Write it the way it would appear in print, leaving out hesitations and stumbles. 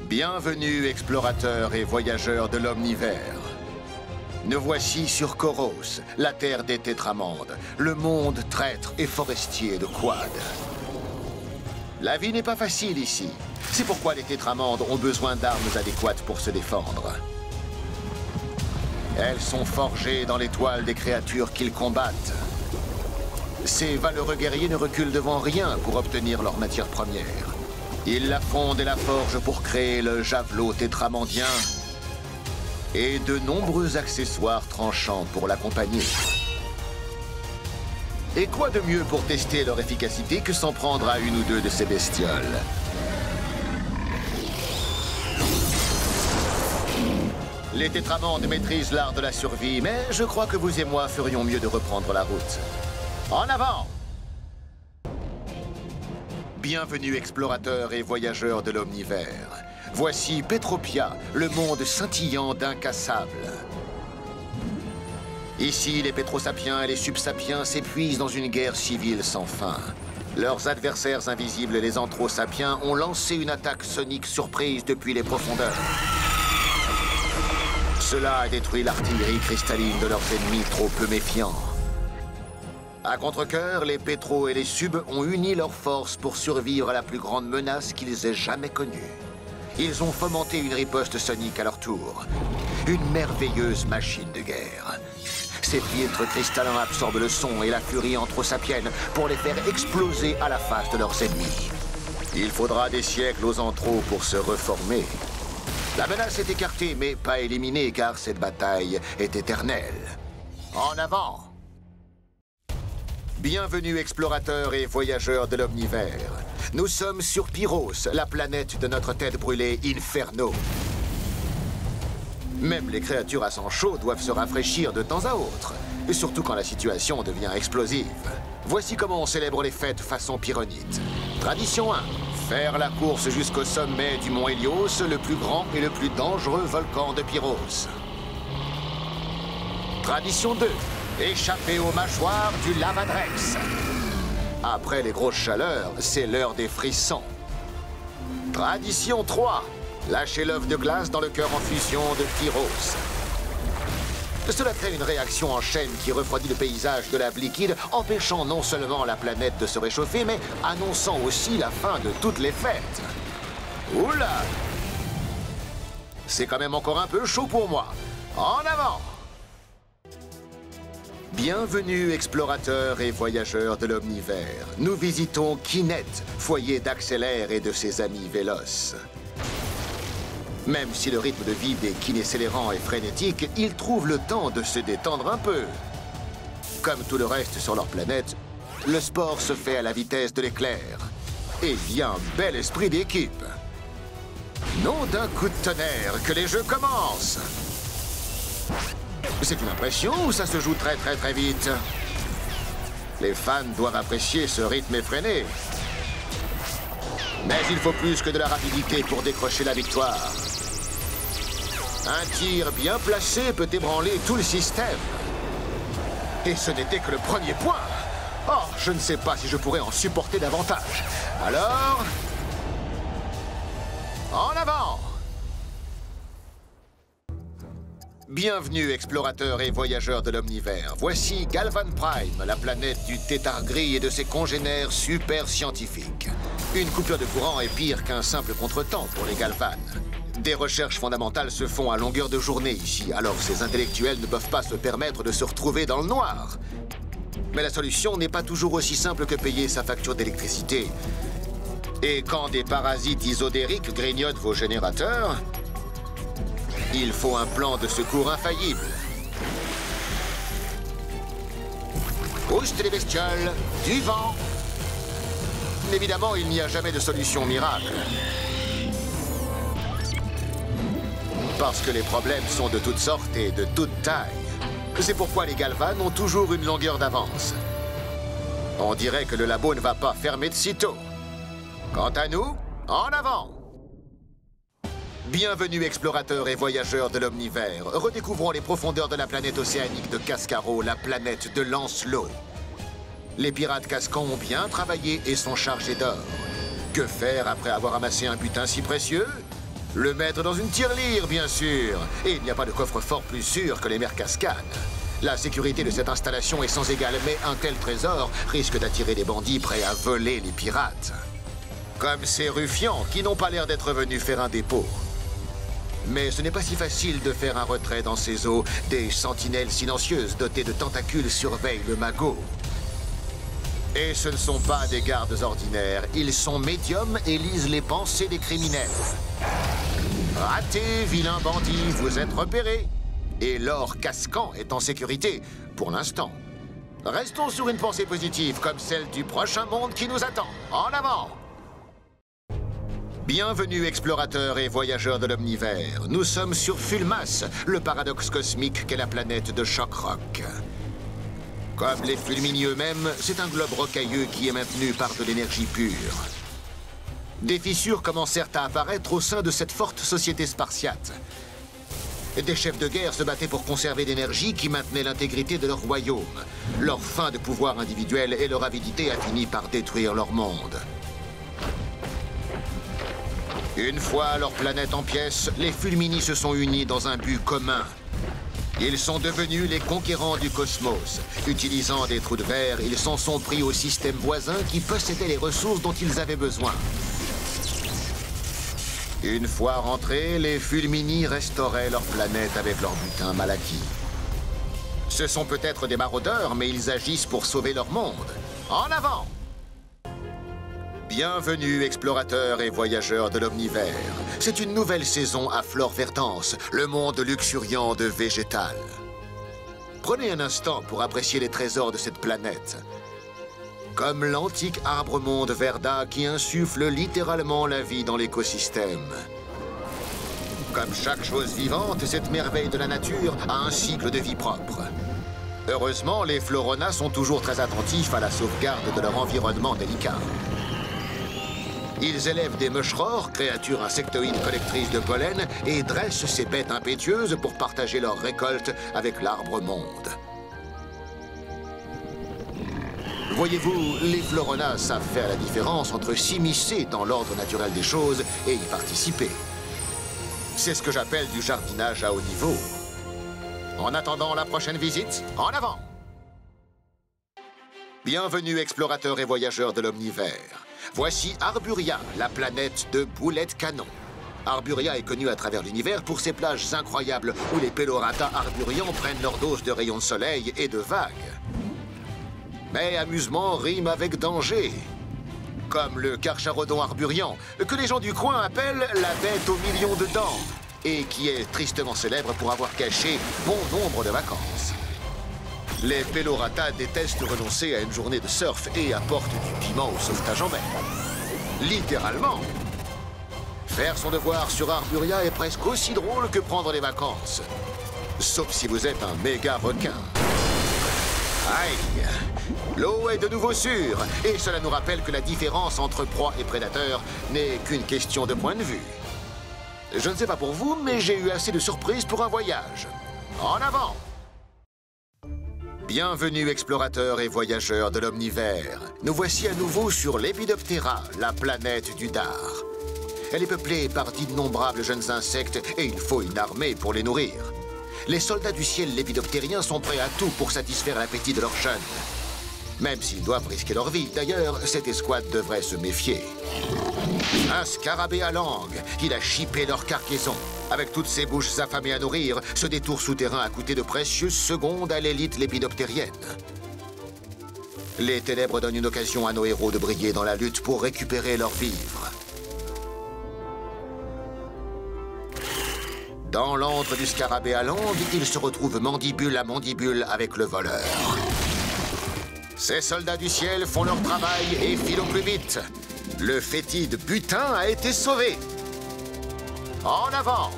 Bienvenue, explorateurs et voyageurs de l'omnivers. Nous voici sur Koros, la terre des tétramandes, le monde traître et forestier de Quad. La vie n'est pas facile ici. C'est pourquoi les tétramandes ont besoin d'armes adéquates pour se défendre. Elles sont forgées dans l'étoile des créatures qu'ils combattent. Ces valeureux guerriers ne reculent devant rien pour obtenir leur matière première. Ils la fondent et la forgent pour créer le javelot tétramandien et de nombreux accessoires tranchants pour l'accompagner. Et quoi de mieux pour tester leur efficacité que s'en prendre à une ou deux de ces bestioles? Les tétramandes maîtrisent l'art de la survie, mais je crois que vous et moi ferions mieux de reprendre la route. En avant! Bienvenue, explorateurs et voyageurs de l'omnivers. Voici Petropia, le monde scintillant d'incassables. Ici, les pétrosapiens et les subsapiens s'épuisent dans une guerre civile sans fin. Leurs adversaires invisibles, les anthrosapiens, ont lancé une attaque sonique surprise depuis les profondeurs. Cela a détruit l'artillerie cristalline de leurs ennemis trop peu méfiants. À contre-cœur, les pétros et les subs ont uni leurs forces pour survivre à la plus grande menace qu'ils aient jamais connue. Ils ont fomenté une riposte sonique à leur tour. Une merveilleuse machine de guerre. Ces filtres cristallins absorbent le son et la furie anthrosapienne pour les faire exploser à la face de leurs ennemis. Il faudra des siècles aux anthros pour se reformer. La menace est écartée, mais pas éliminée, car cette bataille est éternelle. En avant! Bienvenue, explorateurs et voyageurs de l'omnivers. Nous sommes sur Pyros, la planète de notre tête brûlée Inferno. Même les créatures à sang chaud doivent se rafraîchir de temps à autre, et surtout quand la situation devient explosive. Voici comment on célèbre les fêtes façon pyronite. Tradition 1. Faire la course jusqu'au sommet du mont Hélios, le plus grand et le plus dangereux volcan de Pyros. Tradition 2. Échapper aux mâchoires du Lavadrex. Après les grosses chaleurs, c'est l'heure des frissons. Tradition 3. Lâcher l'œuf de glace dans le cœur en fusion de Pyros. Cela crée une réaction en chaîne qui refroidit le paysage de lave liquide, empêchant non seulement la planète de se réchauffer, mais annonçant aussi la fin de toutes les fêtes. Oula! C'est quand même encore un peu chaud pour moi. En avant! Bienvenue, explorateurs et voyageurs de l'omnivers. Nous visitons Kinet, foyer d'Axelair et de ses amis Vélos. Même si le rythme de vie des kinécélérants est frénétique, ils trouvent le temps de se détendre un peu. Comme tout le reste sur leur planète, le sport se fait à la vitesse de l'éclair. Et il y a un bel esprit d'équipe. Nom d'un coup de tonnerre, que les jeux commencent! C'est une impression ou ça se joue très vite? Les fans doivent apprécier ce rythme effréné. Mais il faut plus que de la rapidité pour décrocher la victoire. Un tir bien placé peut ébranler tout le système. Et ce n'était que le premier point. Oh, je ne sais pas si je pourrais en supporter davantage. Alors... en avant! Bienvenue, explorateurs et voyageurs de l'omnivers. Voici Galvan Prime, la planète du tétard gris et de ses congénères super scientifiques. Une coupure de courant est pire qu'un simple contretemps pour les Galvan. Des recherches fondamentales se font à longueur de journée ici, alors ces intellectuels ne peuvent pas se permettre de se retrouver dans le noir. Mais la solution n'est pas toujours aussi simple que payer sa facture d'électricité. Et quand des parasites isodériques grignotent vos générateurs, il faut un plan de secours infaillible. Ouste les bestioles, du vent. Évidemment, il n'y a jamais de solution miracle. Parce que les problèmes sont de toutes sortes et de toutes tailles. C'est pourquoi les Galvan ont toujours une longueur d'avance. On dirait que le labo ne va pas fermer de sitôt. Quant à nous, en avant! Bienvenue, explorateurs et voyageurs de l'omnivers. Redécouvrons les profondeurs de la planète océanique de Cascaro, la planète de Lancelot. Les pirates cascans ont bien travaillé et sont chargés d'or. Que faire après avoir amassé un butin si précieux? Le mettre dans une tirelire, bien sûr. Et il n'y a pas de coffre-fort plus sûr que les mers Cascanes. La sécurité de cette installation est sans égale, mais un tel trésor risque d'attirer des bandits prêts à voler les pirates. Comme ces ruffians qui n'ont pas l'air d'être venus faire un dépôt. Mais ce n'est pas si facile de faire un retrait dans ces eaux. Des sentinelles silencieuses dotées de tentacules surveillent le magot. Et ce ne sont pas des gardes ordinaires. Ils sont médiums et lisent les pensées des criminels. Raté, vilain bandit, vous êtes repéré. Et l'or Cascan est en sécurité, pour l'instant. Restons sur une pensée positive, comme celle du prochain monde qui nous attend. En avant! Bienvenue, explorateurs et voyageurs de l'omnivers. Nous sommes sur Fulmas, le paradoxe cosmique qu'est la planète de Shockrock. Comme les Fulmini eux-mêmes, c'est un globe rocailleux qui est maintenu par de l'énergie pure. Des fissures commencèrent à apparaître au sein de cette forte société spartiate. Des chefs de guerre se battaient pour conserver l'énergie qui maintenait l'intégrité de leur royaume. Leur faim de pouvoir individuel et leur avidité a fini par détruire leur monde. Une fois leur planète en pièces, les Fulmini se sont unis dans un but commun. Ils sont devenus les conquérants du cosmos. Utilisant des trous de verre, ils s'en sont pris au système voisin qui possédait les ressources dont ils avaient besoin. Une fois rentrés, les Fulmini restauraient leur planète avec leur butin mal acquis. Ce sont peut-être des maraudeurs, mais ils agissent pour sauver leur monde. En avant! Bienvenue, explorateurs et voyageurs de l'omnivers. C'est une nouvelle saison à Flore Verdance, le monde luxuriant de végétal. Prenez un instant pour apprécier les trésors de cette planète. Comme l'antique arbre-monde Verda qui insuffle littéralement la vie dans l'écosystème. Comme chaque chose vivante, cette merveille de la nature a un cycle de vie propre. Heureusement, les Floronas sont toujours très attentifs à la sauvegarde de leur environnement délicat. Ils élèvent des moucherores, créatures insectoïdes collectrices de pollen, et dressent ces bêtes impétueuses pour partager leur récolte avec l'arbre-monde. Voyez-vous, les Floronas savent faire la différence entre s'immiscer dans l'ordre naturel des choses et y participer. C'est ce que j'appelle du jardinage à haut niveau. En attendant la prochaine visite, en avant! Bienvenue, explorateurs et voyageurs de l'omnivers. Voici Arburia, la planète de boulettes canon. Arburia est connue à travers l'univers pour ses plages incroyables où les Pelorata arburians prennent leur dose de rayons de soleil et de vagues. Mais amusement rime avec danger. Comme le Carcharodon arburian, que les gens du coin appellent la bête aux millions de dents, et qui est tristement célèbre pour avoir caché bon nombre de vacances. Les Pelorata détestent renoncer à une journée de surf et apportent du piment au sauvetage en mer. Littéralement. Faire son devoir sur Arburia est presque aussi drôle que prendre des vacances. Sauf si vous êtes un méga requin. Aïe! L'eau est de nouveau sûre, et cela nous rappelle que la différence entre proie et prédateur n'est qu'une question de point de vue. Je ne sais pas pour vous, mais j'ai eu assez de surprises pour un voyage. En avant! Bienvenue, explorateurs et voyageurs de l'omnivers. Nous voici à nouveau sur Lepidoptera, la planète du Dar. Elle est peuplée par d'innombrables jeunes insectes, et il faut une armée pour les nourrir. Les soldats du ciel lépidoptériens sont prêts à tout pour satisfaire l'appétit de leurs jeunes. Même s'ils doivent risquer leur vie. D'ailleurs, cette escouade devrait se méfier. Un scarabée à langue. Il a chippé leur cargaison. Avec toutes ces bouches affamées à nourrir, ce détour souterrain a coûté de précieuses secondes à l'élite lépidoptérienne. Les ténèbres donnent une occasion à nos héros de briller dans la lutte pour récupérer leurs vivres. Dans l'antre du scarabée à langue, il se retrouve mandibule à mandibule avec le voleur. Ces soldats du ciel font leur travail et filent au plus vite. Le fétide butin a été sauvé. En avant!